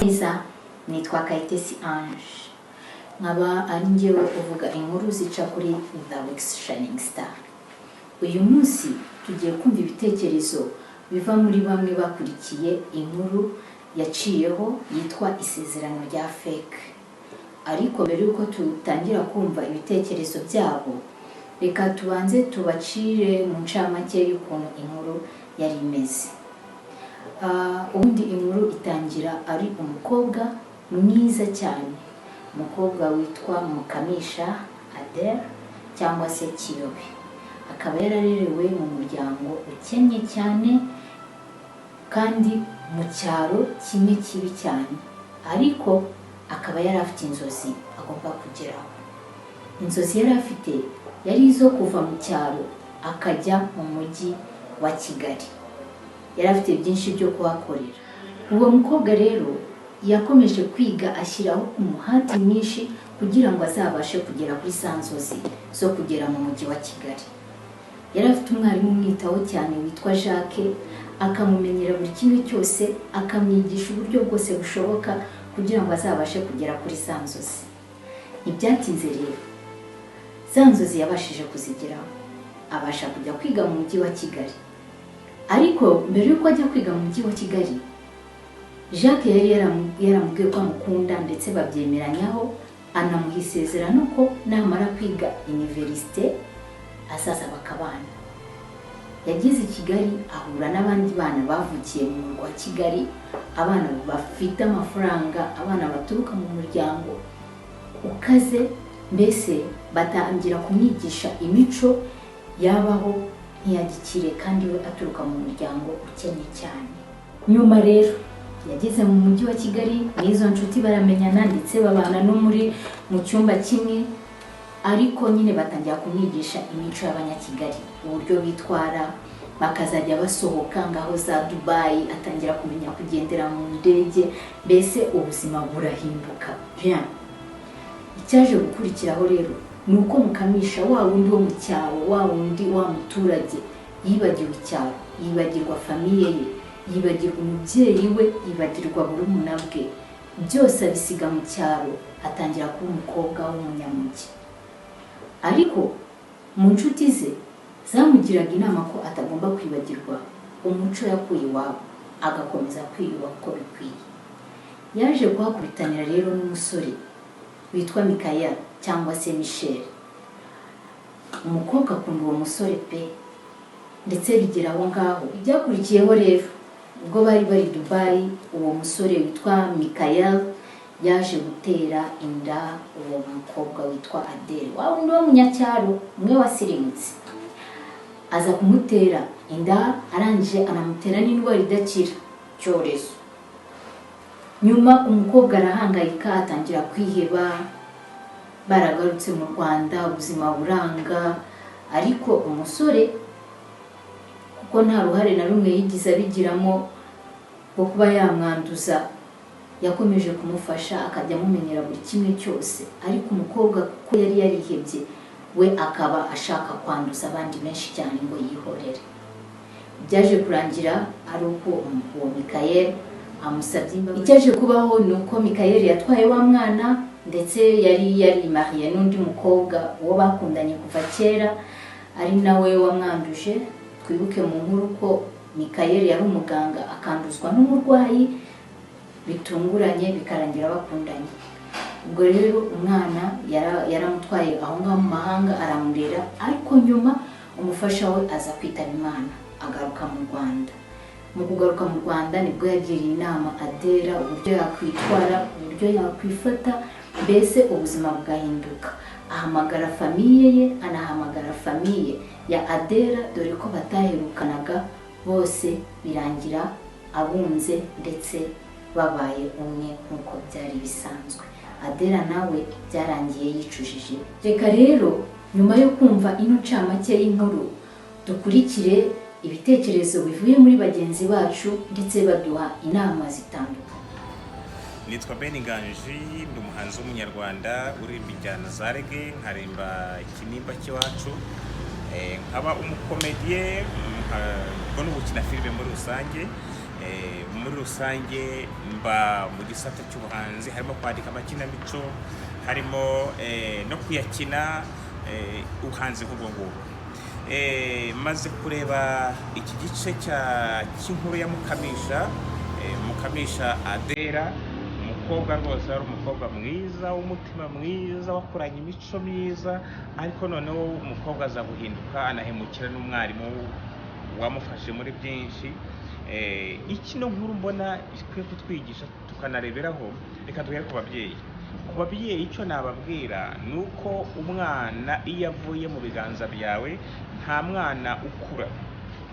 Iza nitwa Kayitesi Ange, nkaba ari njyewe uvuga inkuru zica kuri The Week's Shining Star. Uyu munsi tugiye kumva ibitekerezo biva muri bamwe bakurikiye inkuru yaciyeho yitwa Isezerano rya Fake. Ariko mbere yuko tutangira kumva ibitekerezo byabo, reka tubanze tubacire mu ncamake y'ukuntu inkuru yari imeze. Ubundi inkuru itangira ari umukobwa mwiza cyane, umukobwa witwa Mukamisha Adele cyangwa se Kiyobe. Akaba yararerewe mu muryango ukennye cyane kandi mu cyaro kimwe kibi cyane, ariko akaba yari afite inzozi agomba kugeraho. Inzozi yari afite yari izo kuva mu cyaro akajya mu mujyi wa Kigali. Yari afite byinshi byo kuhakorera. Uwo mukobwa rero yakomeje kwiga, ashyiraho umuhati mwinshi kugira ngo azabashe kugera kuri sanzozi zo kugera mu mujyi wa Kigali. Yari afite umwarimu umwitaho cyane witwa Jacques, akamumenyera buri kimwe cyose, akamwigisha uburyo bwose bushoboka kugira ngo azabashe kugera kuri sanzozi. Ntibyatinze rero, sanzozi yabashije kuzigeraho, abasha kujya kwiga mu mujyi wa Kigali. Ariko mbere yuko ajya kwiga mu mujyi wa Kigali, Jacques yari yaramubwiye ko amukunda ndetse babyemeranyaho, anamuha isezerano ko namara kwiga universite azaza bakabana. Yageze i Kigali ahura n'abandi bana bavukiye mu murwa wa Kigali, abana bafite amafaranga, abana baturuka mu muryango ukaze, mbese batangira kumwigisha imico yabaho ntiyagikire kandi we aturuka mu muryango ukennye cyane. Nyuma rero yageze mu mujyi wa Kigali, n'izo nshuti baramenyana ndetse babana no mu cyumba kimwe, ariko nyine batangira kumwigisha imico y'abanyakigali, uburyo bitwara, bakazajya basohoka ngaho za Dubai, atangira kumenya kugendera mu ndege, mbese ubuzima burahinduka. Icyaje gukurikiraho rero ni uko Mukamisha wa wundi wo mu cyaro, wa wundi wa muturage, yibagiwe icyaro, yibagirwa famiye ye, yibagirwa umubyeyi we, yibagirwa burumuna bwe, byose abisiga mu cyaro, atangira kuba umukobwa w'umunyamujyi. Ariko mu nshuti ze zamugiraga inama ko atagomba kwibagirwa umuco yakuye iwabo, agakomeza kwiyubaka uko bikwiye. Yaje kuhakubitanira rero n'umusore witwa Mikaya cyangwa se Michel. Umukobwa akunda uwo musore pe, ndetse bigera aho ngaho. Ibyakurikiyeho rero, ubwo bari Dubai, uwo musore witwa Mikaya yaje gutera inda uwo mukobwa witwa Adele, wa wundi wo munyacyaro umwe wasirimutse. Aza kumutera inda, arangije anamutera n'indwara idakira, cyorezo. Nyuma umukobwa arahangayika, atangira kwiheba. Baragarutse mu Rwanda, ubuzima buranga, ariko umusore kuko nta ruhare na rumwe yigize abigiramo bwo kuba yamwanduza, yakomeje kumufasha, akajya amumenyera buri kimwe cyose. Ariko umukobwa kuko yari yarihebye, we akaba ashaka kwanduza abandi benshi cyane ngo yihorere. Byaje kurangira ari uko uwo Mikayeli amusabye imbabazi. Icyaje kubaho ni uko Mikayeli yatwaye wa mwana, ndetse yari mariye n'undi mukobwa uwo bakundanye kuva kera, ari nawe wamwanduje. Twibuke mu nkuru ko Mikayeli yari umuganga, akanduzwa n'umurwayi, bitunguranye bikarangira bakundanye. Ubwo rero umwana yaramutwaye aho ngaho mu mahanga, aramurera, ariko nyuma umufasha we aza kwitaba Imana, agaruka mu Rwanda. Mu kugaruka mu Rwanda nibwo yagiriye inama Adele uburyo yakwitwara, uburyo yakwifata, mbese ubuzima bwahinduka. Ahamagara famiye ye, anahamagara famiye ya Adele, dore ko bataherukanaga, bose birangira abunze ndetse babaye umwe nk'uko byari bisanzwe. Adele nawe byarangiye yicujije. Reka rero nyuma yo kumva ino ncamake y'inkuru, dukurikire ibitekerezo bivuye muri bagenzi bacu ndetse baduha inama zitandukanye. Nitwa Inganji, ndi umuhanzi w'umunyarwanda uririmba injyana za reggae, nkarimba ikinimba cy'iwacu, nkaba umukomediye, ubwo no gukina filime muri rusange. muri rusange mba mu gisata cy'ubuhanzi, harimo kwandika amakinamico, harimo no kuyakina, ubuhanzi nk'ubwo ngubwo. Maze kureba iki gice cy'inkuru ya Mukamisha Adera, umukobwa rwose ari umukobwa mwiza w'umutima mwiza wakuranye imico myiza, ariko noneho umukobwa aza guhinduka anahemukira n'umwarimu wamufashe muri byinshi. Ikino nkuru mbona ikwiye kutwigisha tukanareberaho. Reka duhere ku babyeyi. Icyo nababwira ni uko umwana iyo avuye mu biganza byawe nta mwana ukura,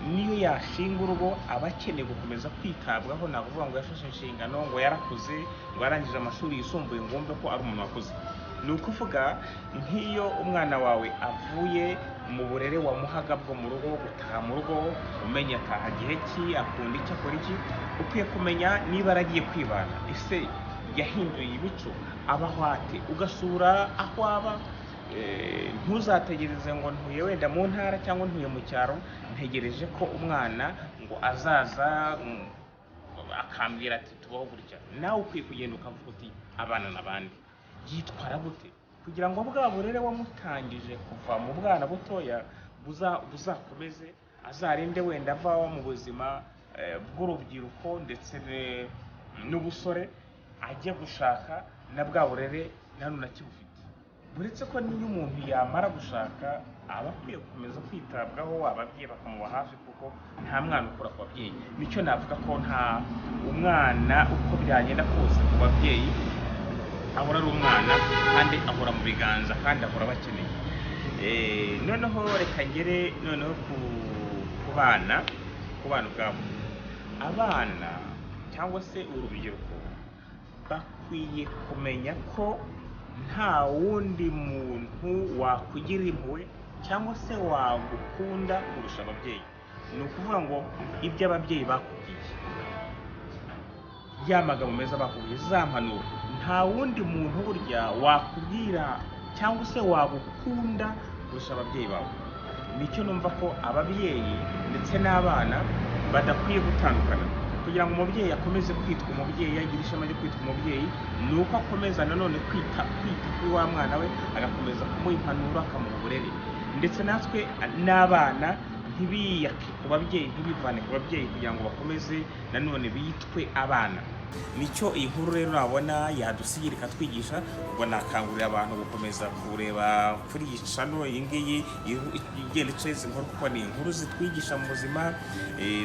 niyo yashinga urugo aba akeneye gukomeza kwitabwaho. Nakuvuga ngo yafashe inshingano, ngo yarakuze, ngo yarangije amashuri yisumbuye, ngo wumve ko ari umuntu wakuze. Ni ukuvuga nk'iyo umwana wawe avuye mu burere wamuhaga bwo mu rugo, gutaha mu rugo umenya ataha gihe ki, akunda iki, akora iki, ukwiye kumenya niba aragiye kwibana, ese yahinduye imico, abaho ate, ugasura aho aba. Ntuzategereze ngo ntuye wenda mu ntara cyangwa ntuye mu cyaro, ntegereje ko umwana ngo azaza akambwira ati tubaho gutya. Nawe ukwiye kugenda ukavuga uti abana n'abandi yitwara gute, kugira ngo bwa burere wamutangije kuva mu bwana butoya buzakomeze, azarinde wenda ava mu buzima bw'urubyiruko ndetse n'ubusore, ajya gushaka na bwa burere nanu nakibufite. Buretse ko niyo umuntu yamara gushaka aba akwiye gukomeza kwitabwaho, ababyeyi bakamuba hafi, kuko nta mwana ukura ku babyeyi. Nicyo navuga ko nta umwana uko byagenda kose ku babyeyi ahora ari umwana, kandi ahora mu biganza, kandi ahora bakeneye. Noneho reka ngere noneho ku bana ubwabo. Abana cyangwa se urubyiruko bakwiye kumenya ko nta wundi muntu wakugira impuhwe cyangwa se wagukunda kurusha ababyeyi. Ni ukuvuga ngo ibyo ababyeyi bakubwiye, ya magambo meza bakubwiye, za mpanuro, nta wundi muntu burya wakubwira cyangwa se wagukunda kurusha ababyeyi bawe. Nicyo numva ko ababyeyi ndetse n'abana badakwiye gutandukana. Kugira ngo umubyeyi akomeze kwitwa umubyeyi, agire ishema ryo kwitwa umubyeyi, ni uko akomeza nanone kwita kuri wa mwana we, agakomeza kumuha impanuro, akamuha uburere. Ndetse natwe n'abana ntibiyake ku babyeyi, ntibivane ku babyeyi, kugira ngo bakomeze nanone bitwe abana. Nicyo iyi nkuru rero nabona yadusigira ikatwigisha. Ubwo nakangurira abantu gukomeza kureba kuri iyi channel iyi ngiyi igenda ica inkuru, kuko ni inkuru zitwigisha mu buzima,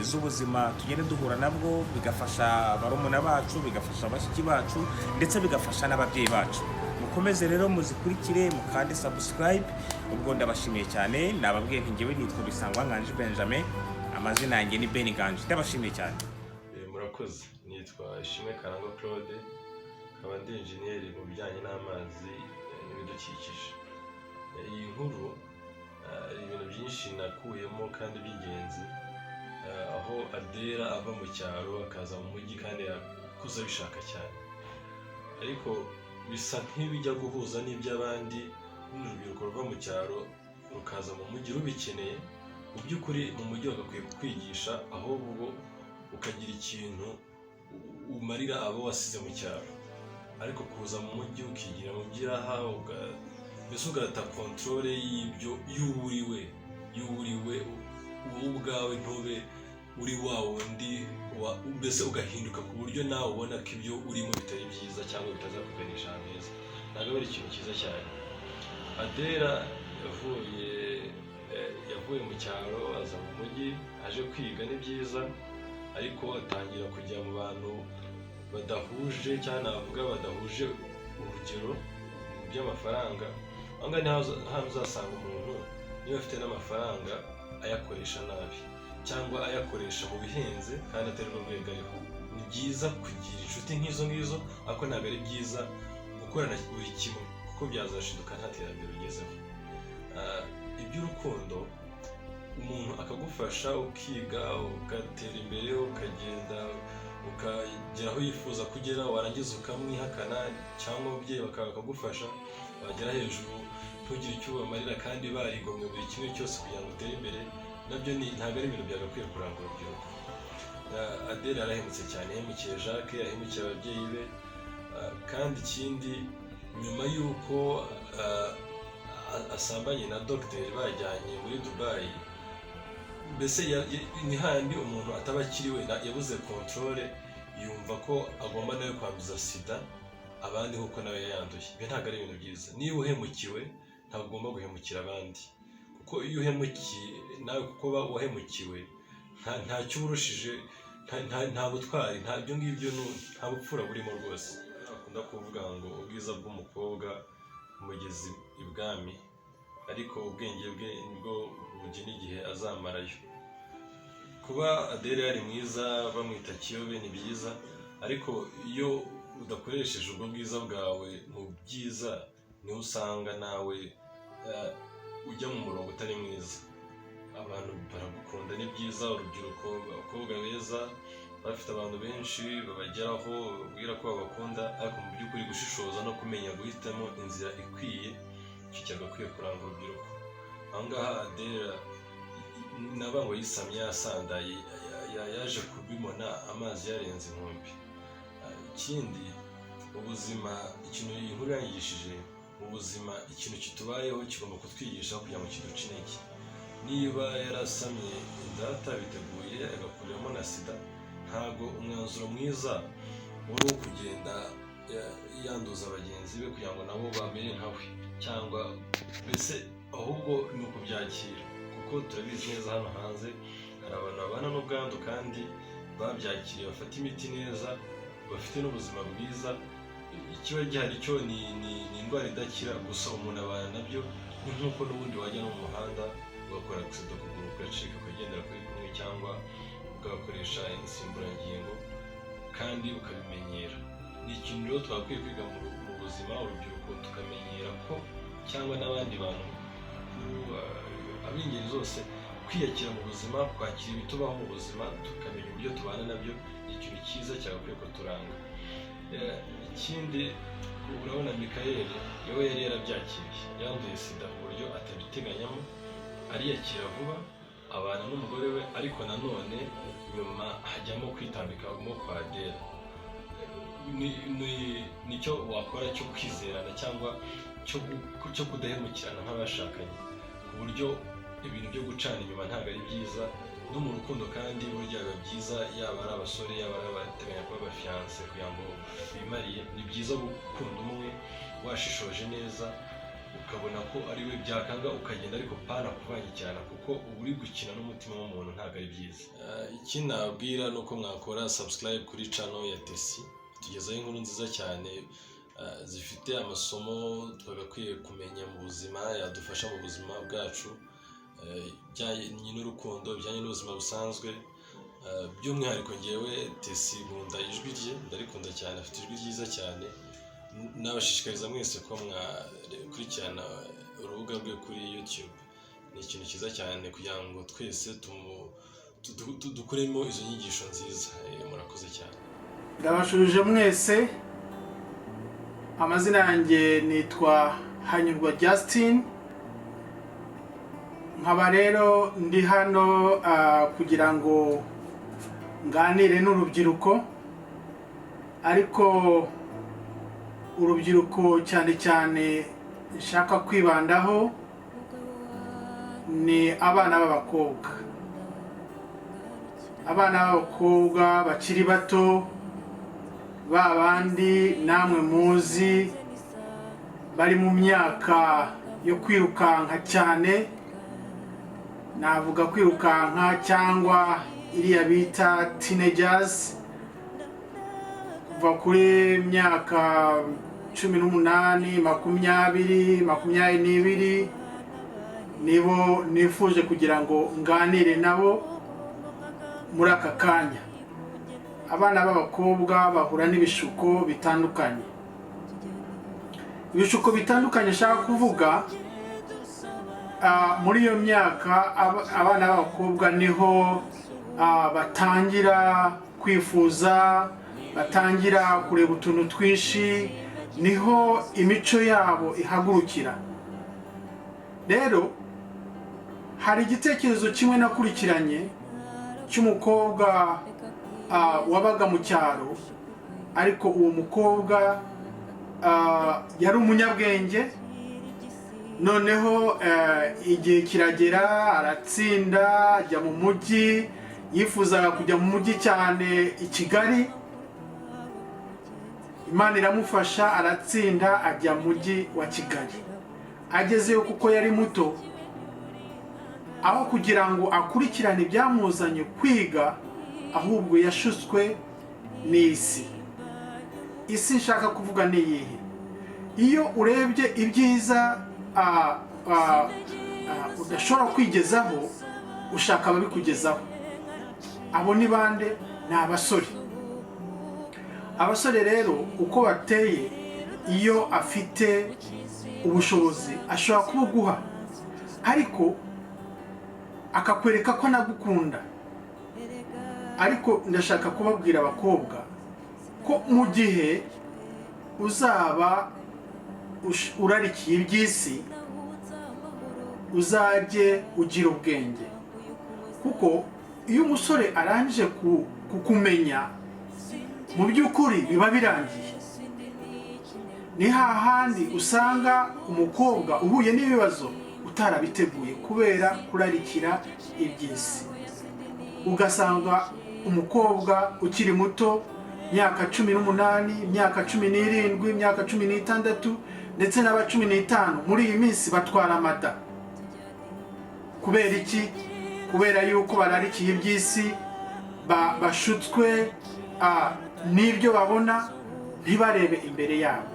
z'ubuzima tugenda duhura nabwo, bigafasha barumuna bacu, bigafasha bashiki bacu, ndetse bigafasha n'ababyeyi bacu. Mukomeze rero muzikurikire, mukande subscribe. Ubwo ndabashimiye cyane. Nababwiye nti ngewe nitwa Bisangwa Nganji Benjamin, amazina yanjye ni Beni Nganji. Ndabashimiye cyane. Murakoze. Nitwa Ishimwe Karangwa Claude, nkaba ndi engineer mu bijyanye n'amazi n'ibidukikije. Iyi nkuru ibintu byinshi nakuyemo kandi by'ingenzi, aho Adera ava mu cyaro akaza mu mujyi kandi yakuze bishaka cyane, ariko bisa nk'ibijya guhuza n'iby'abandi. N'urubyiruko ruva mu cyaro rukaza mu mujyi rubikeneye, mu by'ukuri mu mujyi bagakwiye kukwigisha, ahubwo ukagira ikintu umarira abo wasize mu cyaro. Ariko kuza mu mujyi ukigira mu by'iraha, mbese ugata controle y'ibyo y'uburiwe wowe ubwawe, ntube uri wa wundi, mbese ugahinduka ku buryo nawe ubona ko ibyo urimo bitari byiza cyangwa bitazakuganisha ahantu heza. Ntabwo ari ikintu cyiza cyane. Adera yavuye mu cyaro aza mu mujyi, aje kwiga, ni byiza, ariko atangira kujya mu bantu badahuje, cyangwa navuga badahuje urugero mu by'amafaranga. Aha ngaha niho uzasanga umuntu niba afite n'amafaranga ayakoresha nabi, cyangwa ayakoresha mu bihenze kandi atari rwo rwego ariho. Ni byiza kugira inshuti nk'izo ngizo, ariko ntabwo ari byiza gukorana buri kimwe, kuko byazashiduka nta terambere ugezeho. Iby'urukundo, umuntu akagufasha ukiga, ugatera imbere, ukagenda ukagera aho yifuza kugera, warangiza ukamwihakana, cyangwa ababyeyi bakagufasha, wagera hejuru ntugire icyo ubamarira kandi barigomwe buri kimwe cyose kugira ngo utere imbere. Nabyo ntabwo ari ibintu byagakwiye kuranga urubyiruko. Adele yarahemutse cyane, yahemukiye Jacques, yahemukiye ababyeyi be, kandi ikindi nyuma y'uko asambanye na dogiteri bajyanye muri Dubai, mbese ni handi umuntu ataba akiriwe, yabuze controle, yumva ko agomba nawe kwanduza sida abandi nk'uko nawe yayanduye. Ibi ntabwo ari ibintu byiza. Niba uhemukiwe ntabwo ugomba guhemukira abandi, kuko iyo uhemukiye nawe, kuko wahemukiwe ntacyo uburushije, nta butwari, nta byo ngibyo, nta bupfura burimo rwose. Akunda kuvuga ngo ubwiza bw'umukobwa umugezi ibwami, ariko ubwenge bwe nibwo bugena igihe azamarayo. Kuba Adele yari mwiza bamwita Kiyobe ni byiza, ariko iyo udakoresheje ubwo bwiza bwawe mu byiza, niho usanga nawe ujya mu murongo utari mwiza. Abantu baragukunda, ni byiza. Urubyiruko, abakobwa beza bafite abantu benshi babageraho babwira ko babakunda, ariko mu by'ukuri gushishoza no kumenya guhitamo inzira ikwiye, icyo cyagakwiye kuranga urubyiruko. Aha ngaha Adele naba ngo yisamye yasandaye, yaje kubimona amazi yarenze inkombe. Ikindi ubuzima, ikintu iyi nkuru yanyigishije, mu buzima ikintu kitubayeho kigomba kutwigisha kugira ngo kiduce intege. Niba yarasamye data biteguye agakuriramo na sida, ntabwo umwanzuro mwiza wari wo kugenda yanduza bagenzi be kugira ngo nabo bamere nkawe, cyangwa mbese ahubwo ni ukubyakira, kuko turabizi neza hano hanze hari abantu babana n'ubwandu kandi babyakiriye, bafata imiti neza, bafite n'ubuzima bwiza. Ikiba gihari cyo ni indwara idakira, gusa umuntu abana nabyo. Ni nk'uko n'ubundi wajya no mu muhanda ugakora agisida ukuguru ugacika ukagendera kuri kumwe, cyangwa ugakoresha insimburangingo kandi ukabimenyera. Ni ikintu rero twakwiye kwiga mu buzima, urubyiruko tukamenyera ko, cyangwa n'abandi bantu ab'ingeri zose, kwiyakira mu buzima, kwakira ibitubaho mu buzima, tukamenya uburyo tubana nabyo. Ni ikintu cyiza cyagakwiye ko turanga. Ikindi, urabona Mikayeli yewe yari yarabyakiriye, yanduye sida mu buryo atabiteganyamo, ariyakira vuba, abana n'umugore we, ariko nanone nyuma hajyamo kwitambikamo kwa Adele. Nicyo wakora cyo kwizerana, cyangwa cyo kudahemukirana nk'abashakanye, ku buryo ibintu byo gucana inyuma ntabwo ari byiza. No mu rukundo kandi burya biba byiza, yaba ari abasore yaba ari abateganya kuba abafiyanse kugira ngo bimariye. Ni byiza gukunda umwe washishoje neza, ukabona ko ari we, byakanga ukagenda, ariko pana kuvangikirana, kuko uba uri gukina n'umutima w'umuntu, ntabwo ari byiza. Ikindi nababwira ni uko mwakora subscribe kuri channel ya Tesi, tugezaho inkuru nziza cyane zifite amasomo twagakwiye kumenya mu buzima, yadufasha mu buzima bwacu, bijyanye n'urukundo, bijyanye n'ubuzima busanzwe. By'umwihariko ngewe Tesi nkunda ijwi rye, ndarikunda cyane, afite ijwi ryiza cyane. Nabashishikariza mwese ko mwakurikirana urubuga rwe kuri YouTube. Ni ikintu cyiza cyane kugira ngo twese dukuremo izo nyigisho nziza. Murakoze cyane. Ndabashurije mwese. Amazina yanjye nitwa Hanyurwa Justin. Nkaba rero ndi hano kugira ngo nganire n'urubyiruko, ariko urubyiruko cyane cyane nshaka kwibandaho ni abana b'abakobwa. Abana b'abakobwa bakiri bato, babandi namwe muzi bari mu myaka yo kwirukanka cyane. Navuga kwirukanka cyangwa iriya bita teenagers, kuva kuri myaka 18, 20, 22, nibo nifuje kugira ngo nganire nabo muri aka kanya. Abana b'abakobwa bahura n'ibishuko bitandukanye. Ibishuko bitandukanye nshaka kuvuga, muri iyo myaka abana b'abakobwa niho batangira kwifuza, batangira kureba utuntu twinshi, niho imico yabo ihagurukira. Rero hari igitekerezo kimwe nakurikiranye cy'umukobwa wabaga mu cyaro, ariko uwo mukobwa yari umunyabwenge. Noneho igihe kiragera aratsinda, ajya mu mujyi, yifuzaga kujya mu mujyi cyane i Kigali. Imana iramufasha, aratsinda, ajya mu mujyi wa Kigali. Agezeyo kuko yari muto, aho kugira ngo akurikirane ibyamuzanye kwiga, ahubwo yashutswe n'isi. Isi nshaka kuvuga ni iyihe? Iyo urebye ibyiza udashobora kwigezaho, ushaka ababikugezaho. Abo ni bande? Ni abasore. Abasore rero uko bateye, iyo afite ubushobozi ashobora kubuguha, ariko akakwereka ko anagukunda. Ariko ndashaka kubabwira abakobwa ko mu gihe uzaba urarikiye iby'isi, uzajye ugira ubwenge, kuko iyo umusore arangije kukumenya, mu by'ukuri biba birangiye. Ni hahandi usanga umukobwa uhuye n'ibibazo utarabiteguye kubera kurarikira iby'isi. Ugasanga umukobwa ukiri muto, imyaka 18, imyaka 17, imyaka 16, ndetse n'aba 15 muri iyi minsi batwara amata. Kubera iki? Kubera yuko bararikiye iby'isi, bashutswe n'ibyo babona, ntibarebe imbere yabo.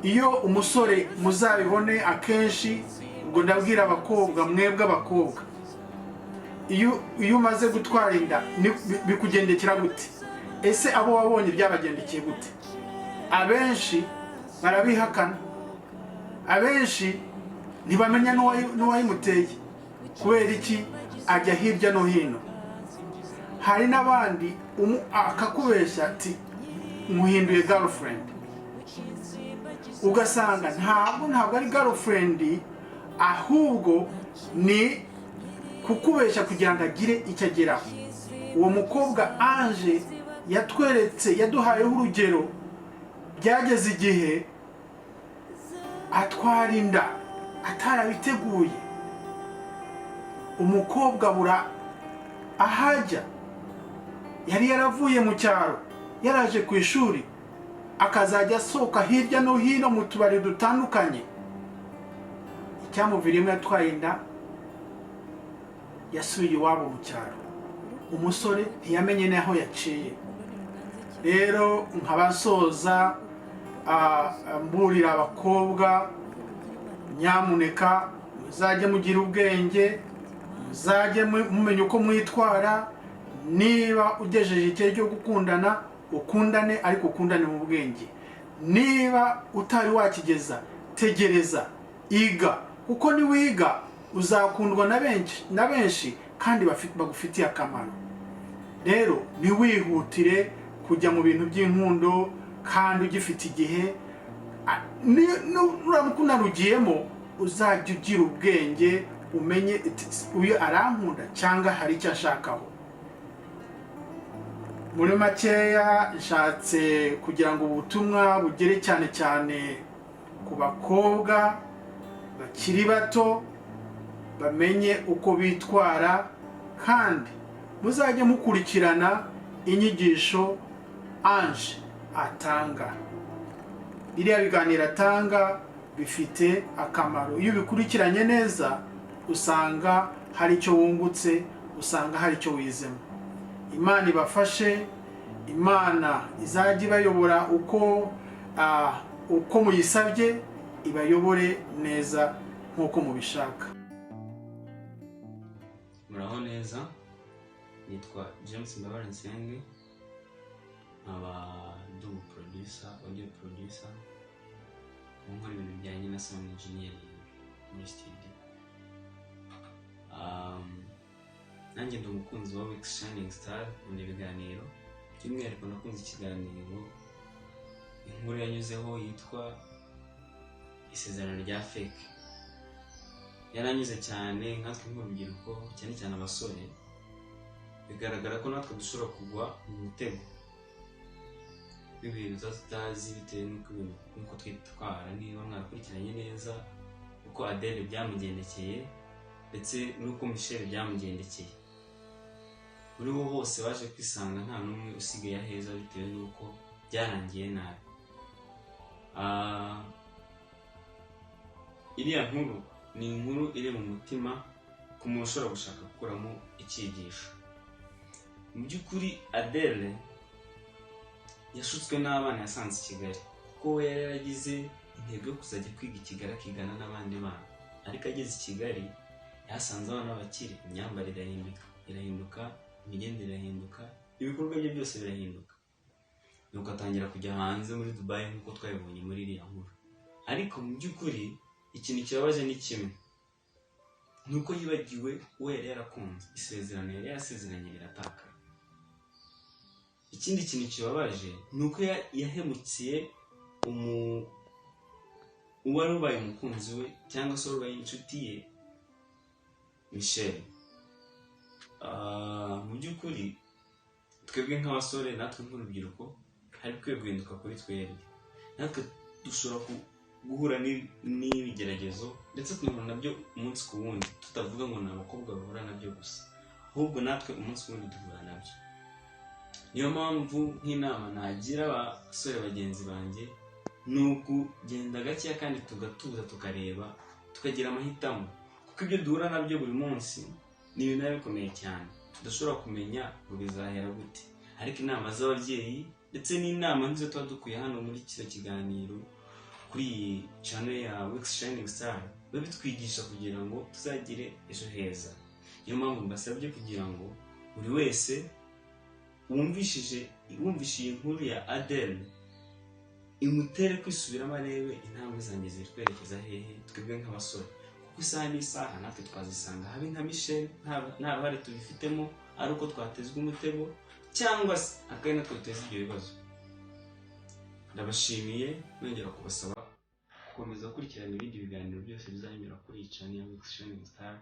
Iyo umusore muzabibone akenshi, ubwo ndabwira abakobwa, mwebwe abakobwa, iyo umaze gutwara inda bikugendekera gute? Ese abo wabonye byabagendekeye gute? Abenshi barabihakana, abenshi ntibamenya n'uwayimuteye. Kubera iki? Ajya hirya no hino. Hari n'abandi akakubeshya ati muhinduye girlfriend, ugasanga ntabwo ari girlfriend, ahubwo ni kukubeshya kugira ngo agire icyo ageraho. Uwo mukobwa Ange yatweretse, yaduhayeho urugero, byageze igihe atwara inda atarabiteguye. Umukobwa bura ahajya, yari yaravuye mu cyaro, yaraje ku ishuri, akazajya asohoka hirya no hino mu tubari dutandukanye. Icyamuviriyemo yatwaye inda, yasubiye iwabo mu cyaro. Umusore ntiyamenye n'aho yaciye. Rero nkabasoza mburira abakobwa, nyamuneka muzajye mugira ubwenge, muzajye mumenya uko mwitwara. Niba ugejeje igihe cyo gukundana, ukundane, ariko ukundane mu bwenge. Niba utari wakigeza, tegereza, iga, kuko niwiga uzakundwa na benshi kandi bagufitiye akamaro. Rero ntiwihutire kujya mu bintu by'inkundo kandi ugifite igihe. Nuramuka unarugiyemo, uzajya ugira ubwenge, umenye uyu arankunda cyangwa hari icyo ashakaho. Muri makeya nshatse kugira ngo ubutumwa bugere cyane cyane ku bakobwa bakiri bato, bamenye uko bitwara, kandi muzajye mukurikirana inyigisho Ange atanga. Biriya biganiro atanga bifite akamaro. Iyo bikurikiranye neza, usanga hari icyo wungutse, usanga hari icyo wizemo. Imana ibafashe, Imana izajya ibayobora uko muyisabye, ibayobore neza nk'uko mubishaka. Muraho neza, nitwa James Mbabare Nsenge, nkaba ndi audio producer, nkora ibintu bijyanye na sound engineering muri studio. Nanjye ndi umukunzi wa Wix Shining Star mu biganiro. By'umwihariko nakunze ikiganiro inkuru yanyuzeho yitwa Isezerano rya Fake. Yaranyuze cyane nkatwe nk'urubyiruko, cyane cyane abasore, bigaragara ko natwe dushobora kugwa mu mutego w'ibintu tutazi bitewe n'uko twitwara. Niba mwarakurikiranye neza uko Adele byamugendekeye ndetse n'uko Michelle byamugendekeye, muri bo bose baje kwisanga nta n'umwe usigaye aheza bitewe n'uko byarangiye nabi. Iriya nkuru ni inkuru iri mu mutima ku muntu ushobora gushaka gukuramo icyigisho. Mu by'ukuri Adele yashutswe n'abana yasanze i Kigali, kuko we yari yaragize intego yo kuzajya kwiga i Kigali akigana n'abandi bana, ariko ageze i Kigali yasanze abana bakiri, imyambarire irahinduka, imigendere irahinduka, ibikorwa bye byose birahinduka, nuko atangira kujya hanze muri Dubai nk'uko twabibonye muri iriya nkuru. Ariko mu by'ukuri ikintu kibabaje ni kimwe, nuko yibagiwe uwo yari yarakunze, isezerano yari yarasezeranye riratakara. Ikindi kintu kibabaje nuko yahemukiye uwari ubaye umukunzi we cyangwa se ubaye inshuti ye Michelle. Mu by'ukuri twebwe nk'abasore natwe nk'urubyiruko hari bikwiye guhinduka kuri twebwe. Natwe dushobora guhura n'ibigeragezo ndetse tunahura nabyo umunsi ku wundi, tutavuga ngo ni abakobwa bahura nabyo gusa, ahubwo natwe umunsi ku wundi duhura nabyo. Niyo mpamvu nk'inama nagira abasore bagenzi banjye ni ukugenda gakeya kandi tugatuza tukareba, tukagira amahitamo, kuko ibyo duhura nabyo buri munsi ni ibintu biba bikomeye cyane, tudashobora kumenya ngo bizahera gute. Ariko inama z'ababyeyi ndetse n'inama nizo tuba dukuye hano muri kino kiganiro kuri iyi channel ya Wex Shining Star, biba bitwigisha kugira ngo tuzagire ejo heza. Niyo mpamvu mbasabye kugira ngo buri wese wumvishije iyi nkuru ya Adele imutere kwisubiramo, arebe intambwe zanjye ziri kwerekeza hehe twebwe nk'abasore, kuko isaha n'isaha natwe twazisanga habe nka Michelle, nta ruhare tubifitemo, ari uko twatezwe umutego cyangwa se akari natwe duteza ibyo bibazo. Ndabashimiye, nongera kubasaba gukomeza gukurikirana ibindi biganiro byose bizanyura kuri iyi channel ya Wex Shining Star.